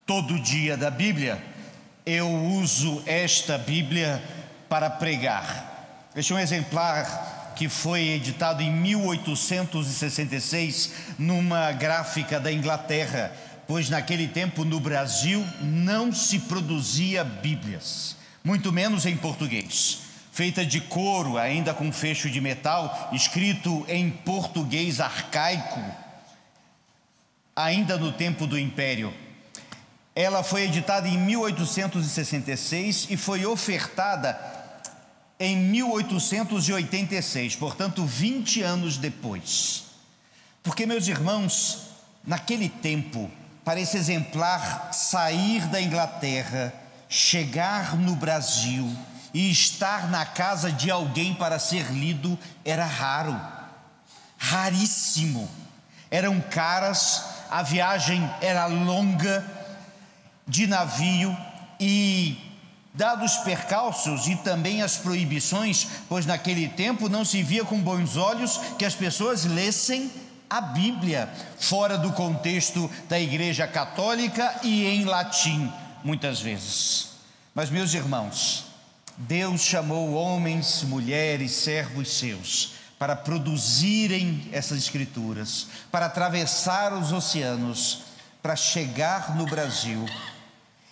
todo dia da Bíblia, eu uso esta Bíblia para pregar. Este é um exemplar que foi editado em 1866 numa gráfica da Inglaterra, pois naquele tempo no Brasil não se produzia Bíblias, muito menos em português. Feita de couro, ainda com fecho de metal, escrito em português arcaico, ainda no tempo do Império. Ela foi editada em 1866 e foi ofertada em 1886, portanto 20 anos depois. Porque, meus irmãos, naquele tempo, para esse exemplar sair da Inglaterra, chegar no Brasil e estar na casa de alguém para ser lido era raro, raríssimo. Eram caras, a viagem era longa, de navio, e dados os percalços e também as proibições, pois naquele tempo não se via com bons olhos que as pessoas lessem a Bíblia fora do contexto da Igreja Católica e em latim, muitas vezes. Mas, meus irmãos, Deus chamou homens, mulheres, servos seus para produzirem essas escrituras, para atravessar os oceanos, para chegar no Brasil.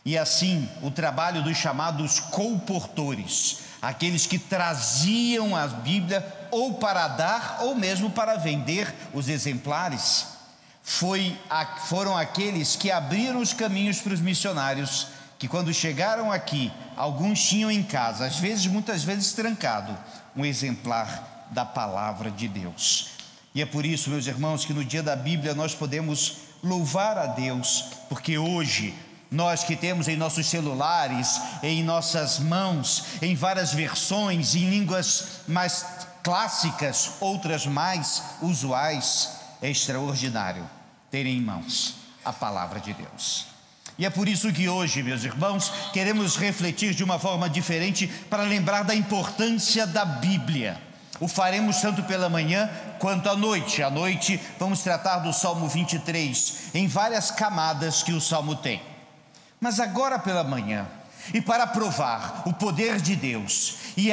E assim, o trabalho dos chamados colportores, aqueles que traziam a Bíblia ou para dar ou mesmo para vender os exemplares, foram aqueles que abriram os caminhos para os missionários, que quando chegaram aqui, alguns tinham em casa, às vezes, muitas vezes trancado, um exemplar da palavra de Deus. E é por isso, meus irmãos, que no dia da Bíblia nós podemos louvar a Deus, porque hoje nós que temos em nossos celulares, em nossas mãos, em várias versões, em línguas mais clássicas, outras mais usuais, é extraordinário ter em mãos a palavra de Deus. E é por isso que hoje, meus irmãos, queremos refletir de uma forma diferente para lembrar da importância da Bíblia. O faremos tanto pela manhã quanto à noite. À noite vamos tratar do Salmo 23, em várias camadas que o Salmo tem. Mas agora pela manhã, e para provar o poder de Deus e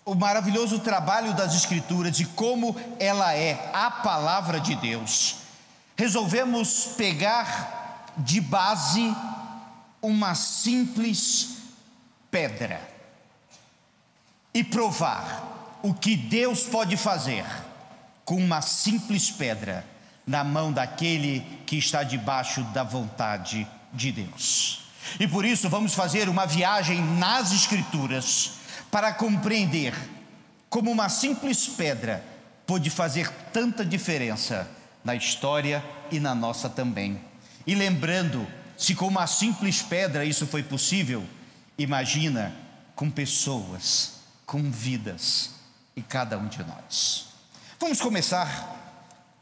o maravilhoso trabalho das Escrituras e como ela é a palavra de Deus, resolvemos pegar de base uma simples pedra e provar o que Deus pode fazer com uma simples pedra na mão daquele que está debaixo da vontade de Deus. E por isso vamos fazer uma viagem nas Escrituras para compreender como uma simples pedra pode fazer tanta diferença na história e na nossa também. E lembrando, se com uma simples pedra isso foi possível, imagina com pessoas, com vidas e cada um de nós. Vamos começar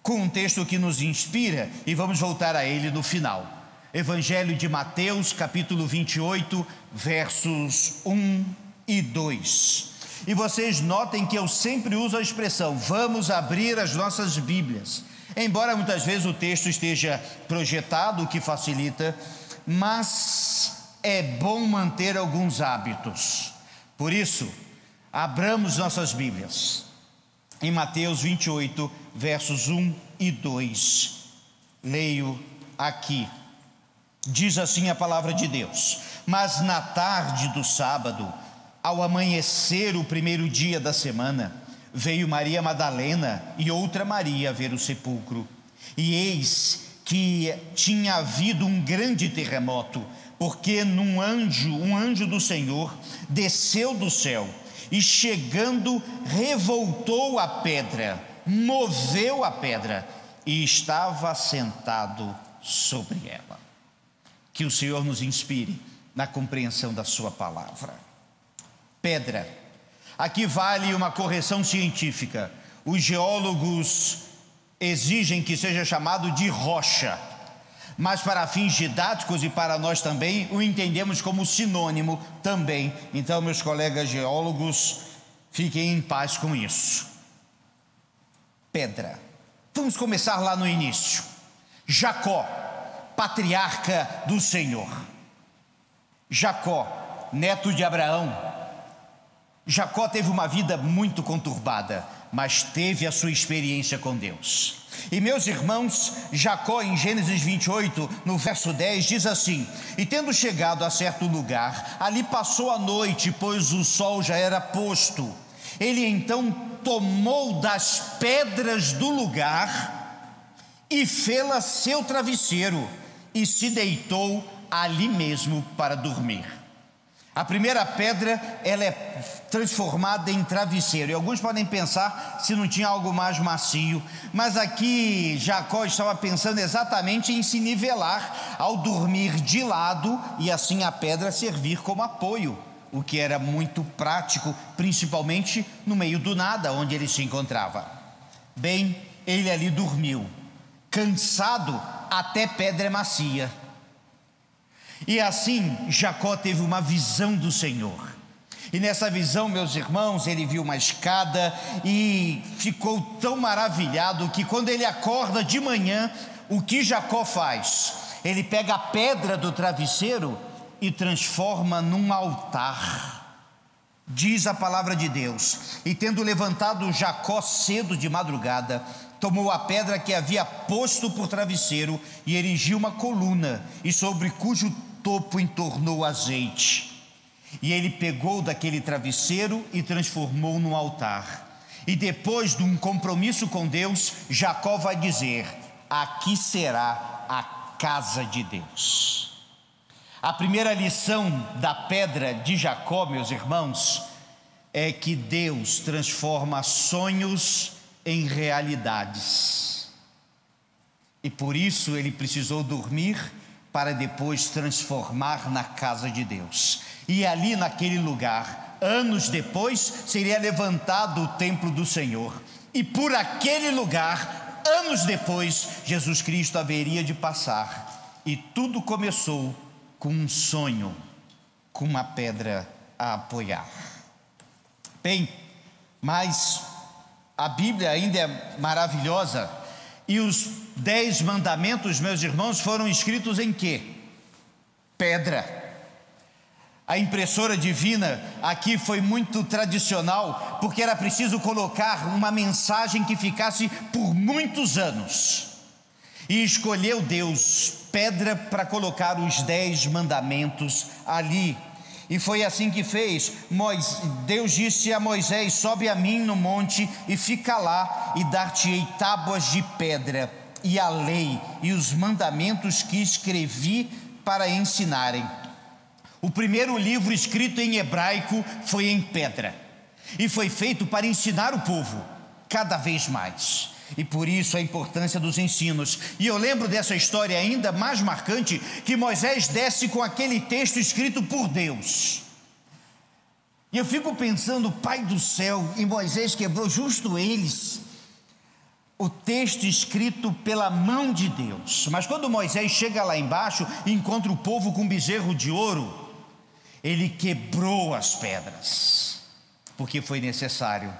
com um texto que nos inspira e vamos voltar a ele no final. Evangelho de Mateus, capítulo 28, versos 1 e 2. E vocês notem que eu sempre uso a expressão, vamos abrir as nossas Bíblias. Embora muitas vezes o texto esteja projetado, o que facilita, mas é bom manter alguns hábitos. Por isso, abramos nossas Bíblias. Em Mateus 28, versos 1 e 2, leio aqui, diz assim a palavra de Deus: mas na tarde do sábado, ao amanhecer o primeiro dia da semana, veio Maria Madalena e outra Maria ver o sepulcro, e eis que tinha havido um grande terremoto, porque um anjo do Senhor desceu do céu, e chegando, revoltou a pedra, moveu a pedra, e estava sentado sobre ela. Que o Senhor nos inspire na compreensão da sua palavra. Pedra. Aqui vale uma correção científica. Os geólogos exigem que seja chamado de rocha, mas para fins didáticos e para nós também, o entendemos como sinônimo também. Então, meus colegas geólogos, fiquem em paz com isso. Pedra. Vamos começar lá no início. Jacó, patriarca do Senhor. Jacó, neto de Abraão. Jacó teve uma vida muito conturbada, mas teve a sua experiência com Deus. E meus irmãos, Jacó em Gênesis 28, no verso 10, diz assim: e tendo chegado a certo lugar, ali passou a noite, pois o sol já era posto. Ele então tomou das pedras do lugar e fê-la seu travesseiro, e se deitou ali mesmo para dormir. A primeira pedra, ela é transformada em travesseiro, e alguns podem pensar se não tinha algo mais macio, mas aqui Jacó estava pensando exatamente em se nivelar ao dormir de lado, e assim a pedra servir como apoio, o que era muito prático, principalmente no meio do nada onde ele se encontrava. Bem, ele ali dormiu, cansado, até pedra é macia. E assim Jacó teve uma visão do Senhor, e nessa visão, meus irmãos, ele viu uma escada e ficou tão maravilhado que quando ele acorda de manhã, o que Jacó faz? Ele pega a pedra do travesseiro e transforma num altar. Diz a palavra de Deus: e tendo levantado Jacó cedo de madrugada, tomou a pedra que havia posto por travesseiro e erigiu uma coluna, e sobre cujo topo entornou azeite. E ele pegou daquele travesseiro e transformou num altar. E depois de um compromisso com Deus, Jacó vai dizer: aqui será a casa de Deus. A primeira lição da pedra de Jacó, meus irmãos, é que Deus transforma sonhos em realidades. E por isso ele precisou dormir para depois transformar na casa de Deus. E ali naquele lugar, anos depois, seria levantado o templo do Senhor. E por aquele lugar, anos depois, Jesus Cristo haveria de passar. E tudo começou com um sonho, com uma pedra a apoiar. Bem, mas a Bíblia ainda é maravilhosa. E os 10 mandamentos, meus irmãos, foram escritos em quê? Pedra. A impressora divina aqui foi muito tradicional, porque era preciso colocar uma mensagem que ficasse por muitos anos. E escolheu Deus pedra para colocar os 10 mandamentos ali. E foi assim que fez. Deus disse a Moisés: sobe a mim no monte e fica lá, e dar-te-ei tábuas de pedra, e a lei e os mandamentos que escrevi para ensinarem. O primeiro livro escrito em hebraico foi em pedra, e foi feito para ensinar o povo cada vez mais. E por isso a importância dos ensinos. E eu lembro dessa história ainda mais marcante, que Moisés desce com aquele texto escrito por Deus. E eu fico pensando, Pai do céu, e Moisés quebrou justo eles, o texto escrito pela mão de Deus. Mas quando Moisés chega lá embaixo e encontra o povo com um bezerro de ouro, ele quebrou as pedras, porque foi necessário.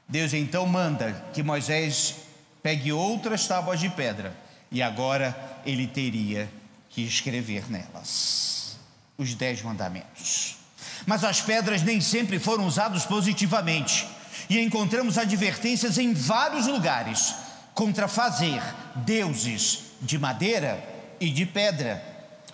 Deus então manda que Moisés pegue outras tábuas de pedra, e agora ele teria que escrever nelas os 10 mandamentos. Mas as pedras nem sempre foram usadas positivamente, e encontramos advertências em vários lugares contra fazer deuses de madeira e de pedra,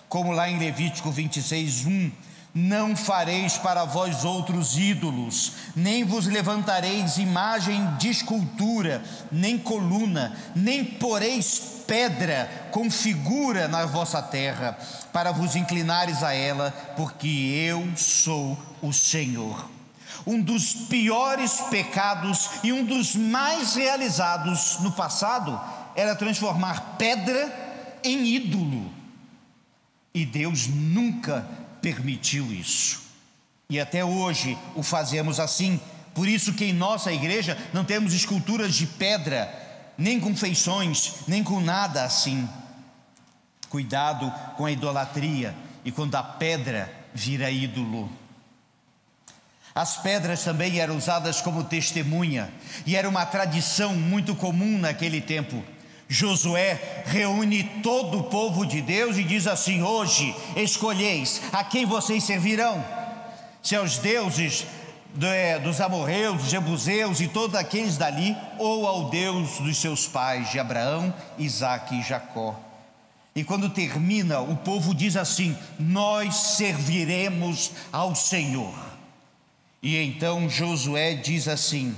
como lá em Levítico 26:1. Não fareis para vós outros ídolos, nem vos levantareis imagem de escultura, nem coluna, nem poreis pedra com figura na vossa terra, para vos inclinares a ela, porque eu sou o Senhor. Um dos piores pecados e um dos mais realizados no passado era transformar pedra em ídolo, e Deus nunca permitiu isso, e até hoje o fazemos assim. Por isso que em nossa igreja não temos esculturas de pedra, nem com feições, nem com nada assim. Cuidado com a idolatria e quando a pedra vira ídolo. As pedras também eram usadas como testemunha, e era uma tradição muito comum naquele tempo. Josué reúne todo o povo de Deus e diz assim: hoje escolheis a quem vocês servirão, se aos deuses dos amorreus, dos jebuseus e todos aqueles dali, ou ao Deus dos seus pais, de Abraão, Isaque e Jacó. E quando termina, o povo diz assim: nós serviremos ao Senhor. E então Josué diz assim,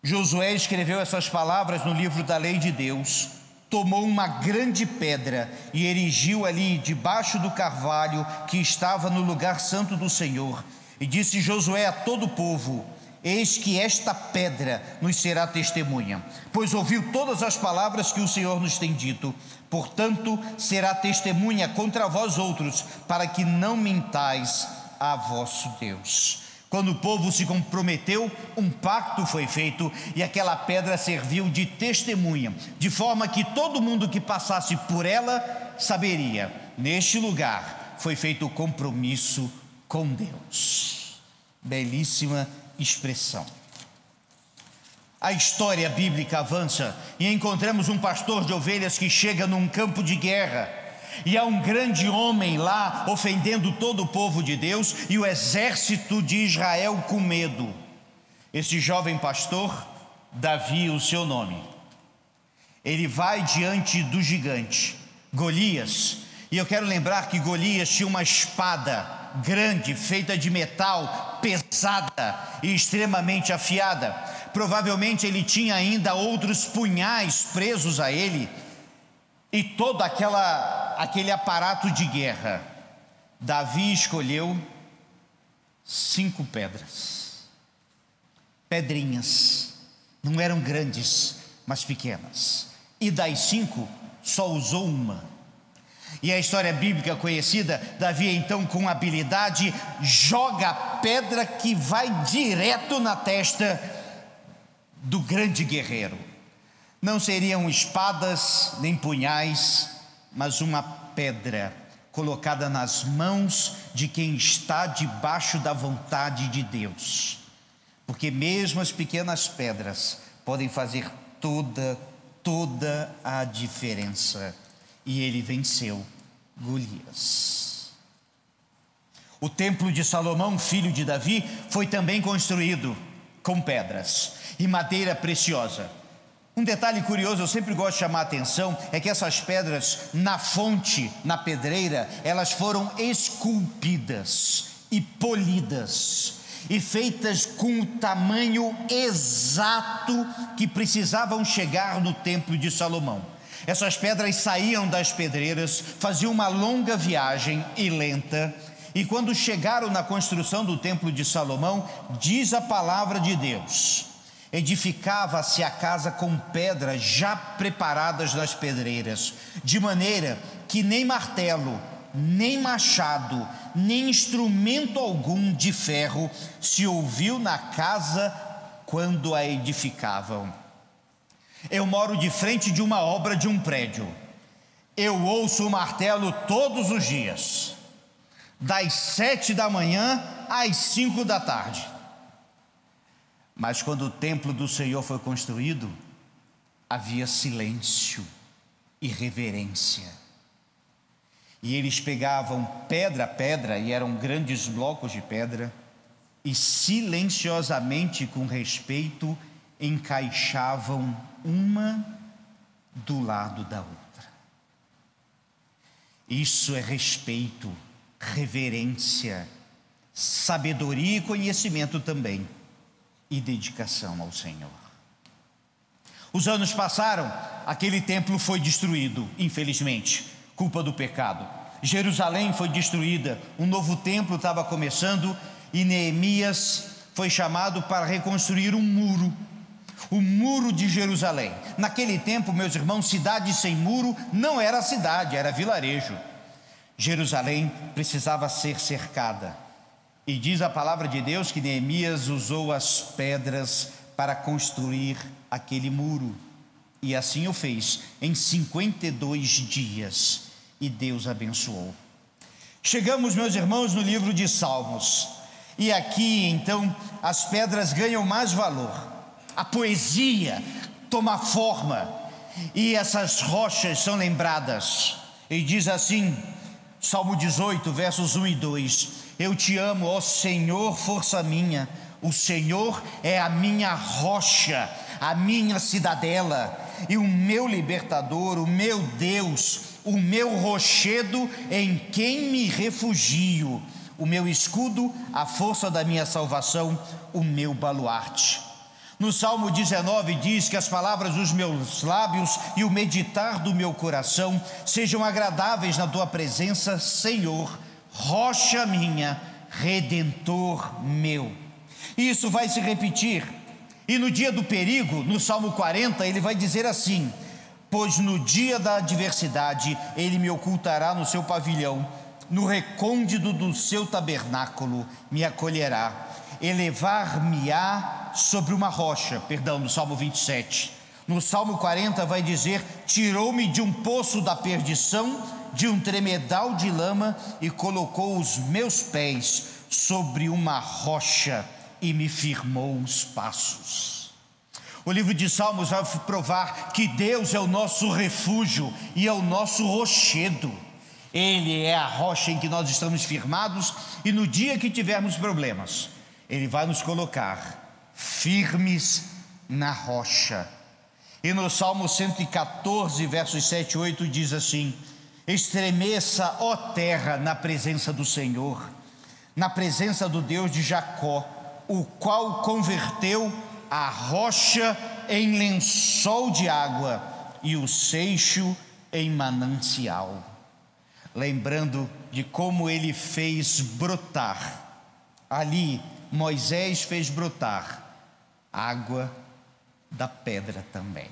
Josué escreveu essas palavras no livro da lei de Deus, tomou uma grande pedra e erigiu ali debaixo do carvalho que estava no lugar santo do Senhor. E disse Josué a todo o povo: eis que esta pedra nos será testemunha, pois ouviu todas as palavras que o Senhor nos tem dito. Portanto, será testemunha contra vós outros, para que não mintais a vosso Deus. Quando o povo se comprometeu, um pacto foi feito e aquela pedra serviu de testemunha, de forma que todo mundo que passasse por ela saberia: neste lugar foi feito o compromisso com Deus. Belíssima expressão. A história bíblica avança e encontramos um pastor de ovelhas que chega num campo de guerra, e há um grande homem lá ofendendo todo o povo de Deus e o exército de Israel com medo. Esse jovem pastor, Davi, o seu nome, ele vai diante do gigante Golias, e eu quero lembrar que Golias tinha uma espada grande, feita de metal, pesada e extremamente afiada. Provavelmente ele tinha ainda outros punhais presos a ele, e todo aquele aparato de guerra. Davi escolheu 5 pedras, pedrinhas, não eram grandes, mas pequenas, e das 5 só usou uma. E a história bíblica conhecida, Davi então com habilidade joga a pedra que vai direto na testa do grande guerreiro. Não seriam espadas nem punhais, mas uma pedra colocada nas mãos de quem está debaixo da vontade de Deus, porque mesmo as pequenas pedras podem fazer toda a diferença. E ele venceu Golias. O templo de Salomão, filho de Davi, foi também construído com pedras e madeira preciosa. Um detalhe curioso, eu sempre gosto de chamar a atenção, é que essas pedras na fonte, na pedreira, elas foram esculpidas e polidas e feitas com o tamanho exato que precisavam chegar no templo de Salomão. Essas pedras saíam das pedreiras, faziam uma longa viagem e lenta, e quando chegaram na construção do templo de Salomão, diz a palavra de Deus, edificava-se a casa com pedras já preparadas nas pedreiras, de maneira que nem martelo, nem machado, nem instrumento algum de ferro se ouviu na casa quando a edificavam. Eu moro de frente de uma obra de um prédio. Eu ouço o martelo todos os dias, das 7 da manhã às 5 da tarde. Mas quando o templo do Senhor foi construído, havia silêncio e reverência. E eles pegavam pedra a pedra, e eram grandes blocos de pedra, e silenciosamente, com respeito, encaixavam uma do lado da outra. Isso é respeito, reverência, sabedoria e conhecimento também, e dedicação ao Senhor. Os anos passaram, aquele templo foi destruído, infelizmente, culpa do pecado. Jerusalém foi destruída, um novo templo estava começando, e Neemias foi chamado para reconstruir um muro, o muro de Jerusalém. Naquele tempo, meus irmãos, cidade sem muro não era cidade, era vilarejo. Jerusalém precisava ser cercada, e diz a palavra de Deus que Neemias usou as pedras para construir aquele muro, e assim o fez em 52 dias, e Deus abençoou. Chegamos, meus irmãos, no livro de Salmos, e aqui então as pedras ganham mais valor, a poesia toma forma, e essas rochas são lembradas. E diz assim, Salmo 18, versos 1 e 2: eu te amo, ó Senhor, força minha, o Senhor é a minha rocha, a minha cidadela, e o meu libertador, o meu Deus, o meu rochedo em quem me refugio, o meu escudo, a força da minha salvação, o meu baluarte. No Salmo 19 diz que as palavras dos meus lábios e o meditar do meu coração sejam agradáveis na tua presença, Senhor, rocha minha, redentor meu. Isso vai se repetir, e no dia do perigo, no Salmo 40, ele vai dizer assim: pois no dia da adversidade ele me ocultará no seu pavilhão, no recôndito do seu tabernáculo me acolherá, elevar-me-á sobre uma rocha. No Salmo 27. No Salmo 40 vai dizer: tirou-me de um poço da perdição, de um tremedal de lama, e colocou os meus pés sobre uma rocha e me firmou os passos. O livro de Salmos vai provar que Deus é o nosso refúgio e é o nosso rochedo. Ele é a rocha em que nós estamos firmados, e no dia que tivermos problemas, Ele vai nos colocar firmes na rocha. E no Salmo 114, versos 7 e 8 diz assim: estremeça, ó terra, na presença do Senhor, na presença do Deus de Jacó, o qual converteu a rocha em lençol de água e o seixo em manancial. Lembrando de como ele fez brotar, ali Moisés fez brotar água da pedra também.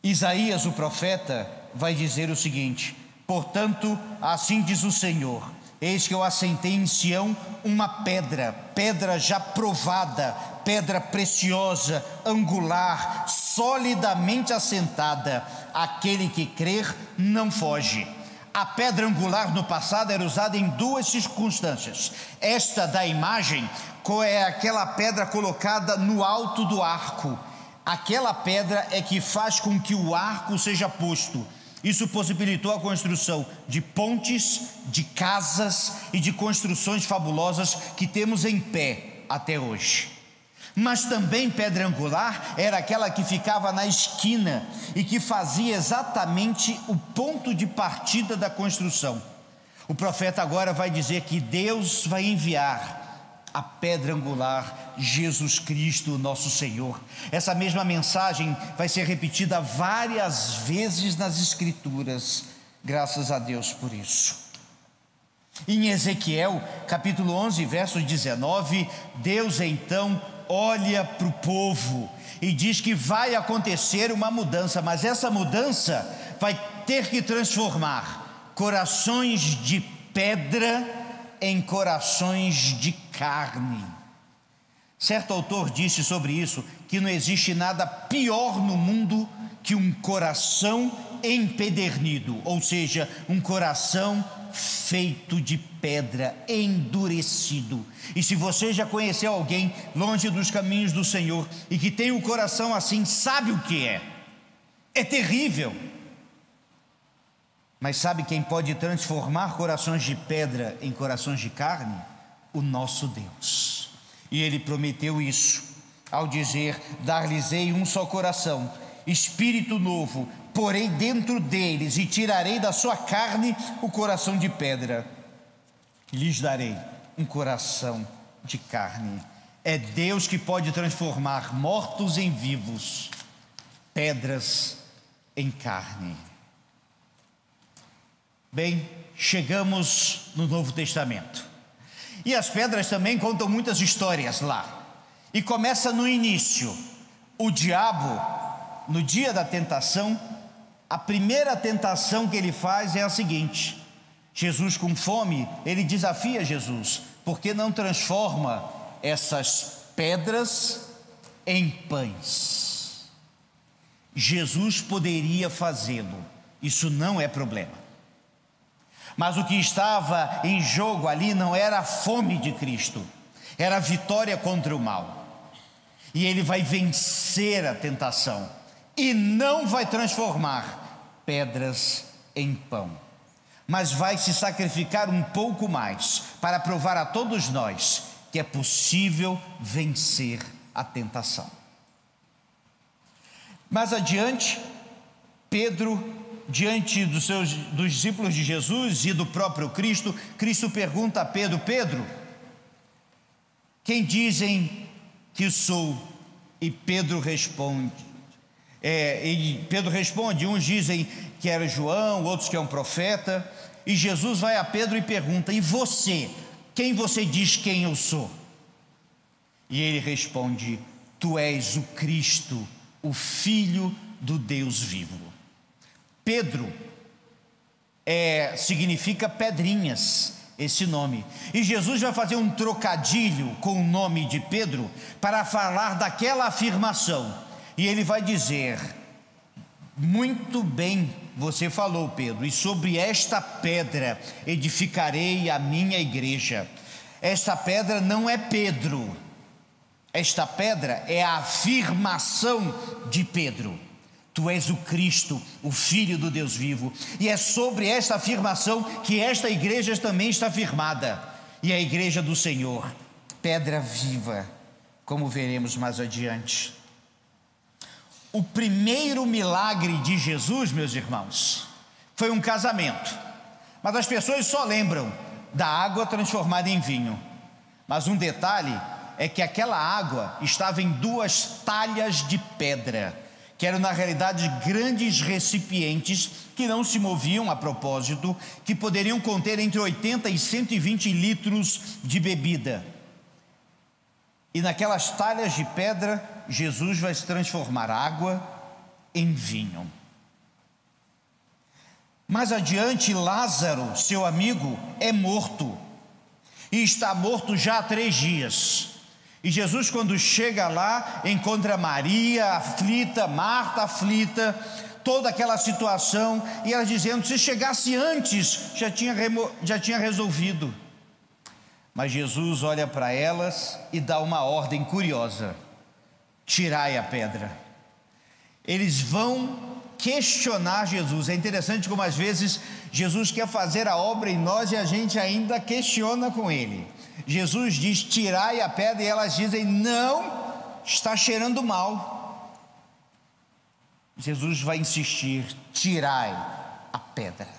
Isaías, o profeta, vai dizer o seguinte: portanto, assim diz o Senhor, eis que eu assentei em Sião uma pedra, pedra já provada, pedra preciosa, angular, solidamente assentada, aquele que crer não foge. A pedra angular no passado era usada em duas circunstâncias. Esta da imagem é aquela pedra colocada no alto do arco. Aquela pedra é que faz com que o arco seja posto. Isso possibilitou a construção de pontes, de casas e de construções fabulosas que temos em pé até hoje. Mas também pedra angular era aquela que ficava na esquina e que fazia exatamente o ponto de partida da construção. O profeta agora vai dizer que Deus vai enviar a pedra angular, Jesus Cristo, nosso Senhor. Essa mesma mensagem vai ser repetida várias vezes nas Escrituras, graças a Deus por isso. Em Ezequiel, capítulo 11, verso 19, Deus então olha para o povo e diz que vai acontecer uma mudança, mas essa mudança vai ter que transformar corações de pedra em corações de carne. Certo autor disse sobre isso que não existe nada pior no mundo que um coração empedernido, ou seja, um coração feito de pedra, endurecido. E se você já conheceu alguém longe dos caminhos do Senhor e que tem o coração assim, sabe o que é? É terrível. Mas sabe quem pode transformar corações de pedra em corações de carne? O nosso Deus. E Ele prometeu isso ao dizer: dar-lhes-ei um só coração, espírito novo porei dentro deles, e tirarei da sua carne o coração de pedra, e lhes darei um coração de carne. É Deus que pode transformar mortos em vivos, pedras em carne. Bem, chegamos no Novo Testamento, e as pedras também contam muitas histórias lá, e começa no início. O diabo, no dia da tentação, a primeira tentação que ele faz é a seguinte: Jesus com fome, ele desafia Jesus: por que não transforma essas pedras em pães? Jesus poderia fazê-lo, isso não é problema. Mas o que estava em jogo ali não era a fome de Cristo, era a vitória contra o mal. e ele vai vencer a tentação e não vai transformar pedras em pão, mas vai se sacrificar um pouco mais para provar a todos nós que é possível vencer a tentação. Mais adiante, Pedro, diante dos discípulos de Jesus e do próprio Cristo, Cristo pergunta a Pedro: Pedro, quem dizem que sou? E Pedro responde, uns dizem que era João, outros que é um profeta. E Jesus vai a Pedro e pergunta: e você? Quem você diz quem eu sou? E ele responde: tu és o Cristo, o Filho do Deus vivo. Pedro significa pedrinhas, esse nome. E Jesus vai fazer um trocadilho com o nome de Pedro para falar daquela afirmação. E ele vai dizer: muito bem você falou, Pedro, e sobre esta pedra edificarei a minha igreja. Esta pedra não é Pedro, esta pedra é a afirmação de Pedro: tu és o Cristo, o Filho do Deus vivo. E é sobre esta afirmação que esta igreja também está firmada, e a igreja do Senhor, pedra viva, como veremos mais adiante. O primeiro milagre de Jesus, meus irmãos, foi um casamento, mas as pessoas só lembram da água transformada em vinho. Mas um detalhe é que aquela água estava em 2 talhas de pedra, que eram na realidade grandes recipientes que não se moviam a propósito, que poderiam conter entre 80 e 120 litros de bebida. E naquelas talhas de pedra, Jesus vai se transformar água em vinho. Mais adiante, Lázaro, seu amigo, é morto, e está morto já há 3 dias. E Jesus, quando chega lá, encontra Maria aflita, Marta aflita, toda aquela situação, e ela dizendo: se chegasse antes, já tinha resolvido. Mas Jesus olha para elas e dá uma ordem curiosa: tirai a pedra. Eles vão questionar Jesus. É interessante como às vezes Jesus quer fazer a obra em nós e a gente ainda questiona com ele. Jesus diz: tirai a pedra, e elas dizem: não, está cheirando mal. Jesus vai insistir: tirai a pedra.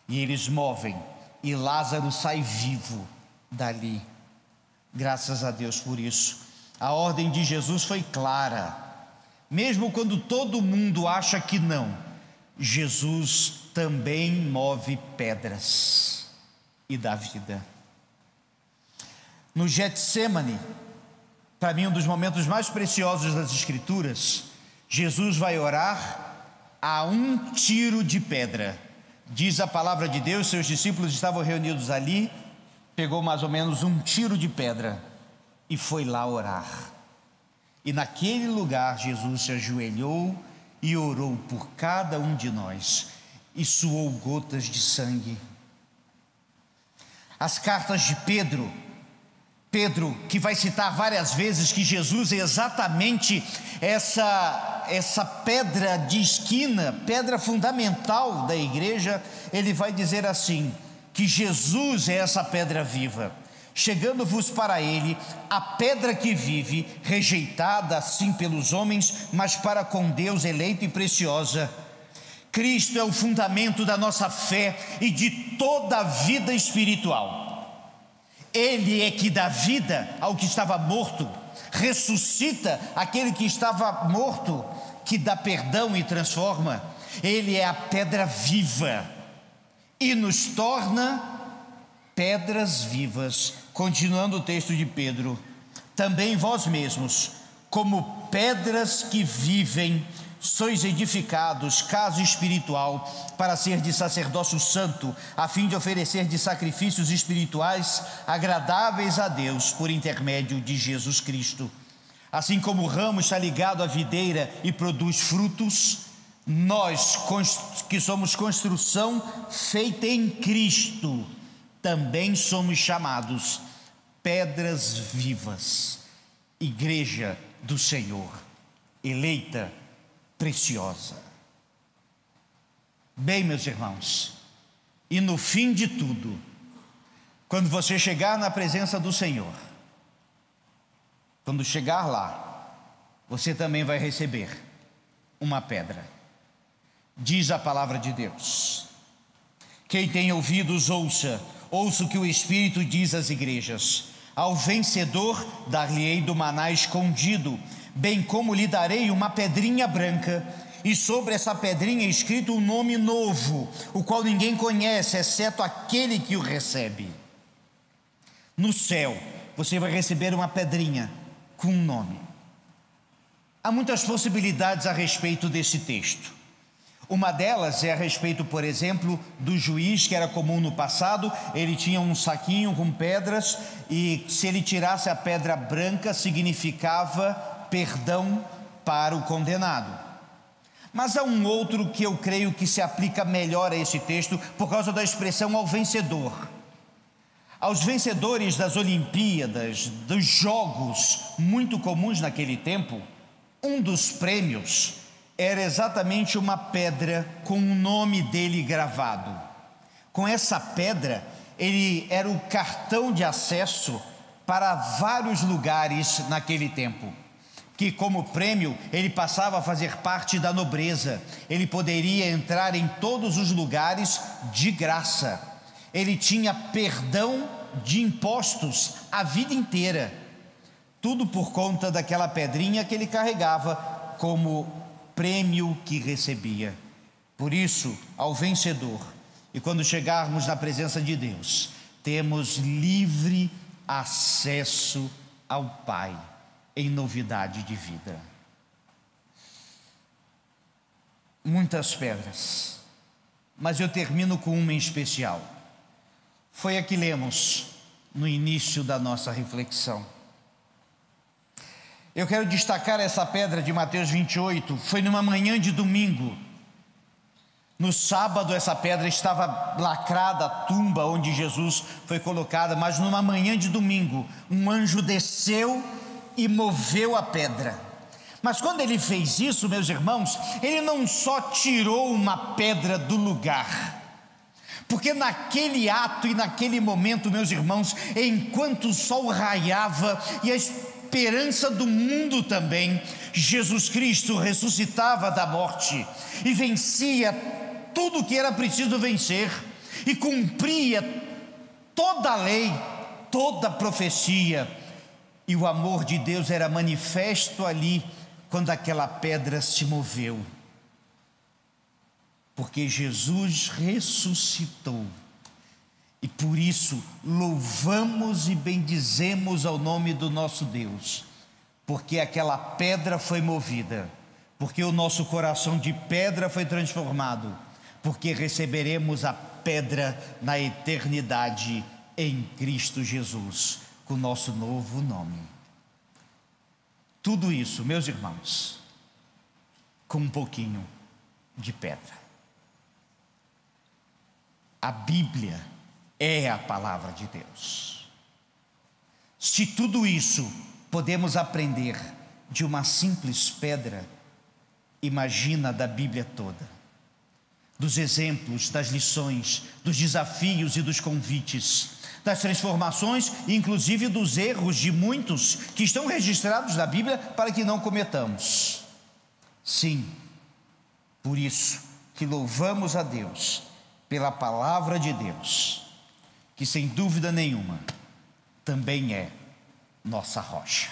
E eles movem, e Lázaro sai vivo dali. Graças a Deus por isso. A ordem de Jesus foi clara, mesmo quando todo mundo acha que não. Jesus também move pedras e dá vida. No Getsêmani, para mim um dos momentos mais preciosos das Escrituras, Jesus vai orar a um tiro de pedra. Diz a palavra de Deus, seus discípulos estavam reunidos ali, pegou mais ou menos um tiro de pedra e foi lá orar. E naquele lugar Jesus se ajoelhou e orou por cada um de nós, e suou gotas de sangue. As cartas de Pedro, que vai citar várias vezes que Jesus é exatamente essa pedra de esquina, pedra fundamental da igreja. Ele vai dizer assim, que Jesus é essa pedra viva, chegando-vos para ele a pedra que vive, rejeitada assim pelos homens, mas para com Deus eleita e preciosa. Cristo é o fundamento da nossa fé e de toda a vida espiritual. Ele é que dá vida ao que estava morto, ressuscita aquele que estava morto, que dá perdão e transforma. Ele é a pedra viva e nos torna pedras vivas. Continuando o texto de Pedro: também vós mesmos, como pedras que vivem, sois edificados casa espiritual, para ser de sacerdócio santo, a fim de oferecer de sacrifícios espirituais agradáveis a Deus, por intermédio de Jesus Cristo. Assim como o ramo está ligado à videira e produz frutos, nós que somos construção feita em Cristo, também somos chamados pedras vivas, igreja do Senhor, eleita, preciosa. Bem, meus irmãos, e no fim de tudo, quando você chegar na presença do Senhor, quando chegar lá, você também vai receber uma pedra. Diz a palavra de Deus: quem tem ouvidos, ouça o que o Espírito diz às igrejas. Ao vencedor dar-lhe-ei do maná escondido, bem como lhe darei uma pedrinha branca, e sobre essa pedrinha escrito um nome novo, o qual ninguém conhece, exceto aquele que o recebe. No céu, você vai receber uma pedrinha com um nome. Há muitas possibilidades a respeito desse texto. Uma delas é a respeito, por exemplo, do juiz, que era comum no passado. Ele tinha um saquinho com pedras, e se ele tirasse a pedra branca, significava perdão para o condenado. Mas há um outro que eu creio que se aplica melhor a esse texto, por causa da expressão ao vencedor. Aos vencedores das Olimpíadas, dos jogos muito comuns naquele tempo, um dos prêmios era exatamente uma pedra com o nome dele gravado. Com essa pedra, ele era o cartão de acesso para vários lugares naquele tempo. Que como prêmio, ele passava a fazer parte da nobreza. Ele poderia entrar em todos os lugares de graça. Ele tinha perdão de impostos a vida inteira. Tudo por conta daquela pedrinha que ele carregava como prêmio que recebia. Por isso, ao vencedor, e quando chegarmos na presença de Deus, temos livre acesso ao Pai em novidade de vida. Muitas pedras, mas eu termino com uma em especial. Foi a que lemos no início da nossa reflexão. Eu quero destacar essa pedra de Mateus 28, foi numa manhã de domingo. No sábado essa pedra estava lacrada, a tumba onde Jesus foi colocada, mas numa manhã de domingo, um anjo desceu e moveu a pedra. Mas quando ele fez isso, meus irmãos, ele não só tirou uma pedra do lugar, porque naquele ato e naquele momento, meus irmãos, enquanto o sol raiava e a esperança do mundo também, Jesus Cristo ressuscitava da morte e vencia tudo o que era preciso vencer, e cumpria toda a lei, toda a profecia, e o amor de Deus era manifesto ali, quando aquela pedra se moveu, porque Jesus ressuscitou. E por isso louvamos e bendizemos ao nome do nosso Deus, porque aquela pedra foi movida, porque o nosso coração de pedra foi transformado, porque receberemos a pedra na eternidade em Cristo Jesus, com o nosso novo nome. Tudo isso, meus irmãos, com um pouquinho de pedra. A Bíblia é a palavra de Deus. Se tudo isso podemos aprender de uma simples pedra, imagina da Bíblia toda, dos exemplos, das lições, dos desafios e dos convites, das transformações e inclusive dos erros de muitos que estão registrados na Bíblia para que não cometamos. Sim, por isso que louvamos a Deus pela palavra de Deus, que sem dúvida nenhuma também é nossa rocha.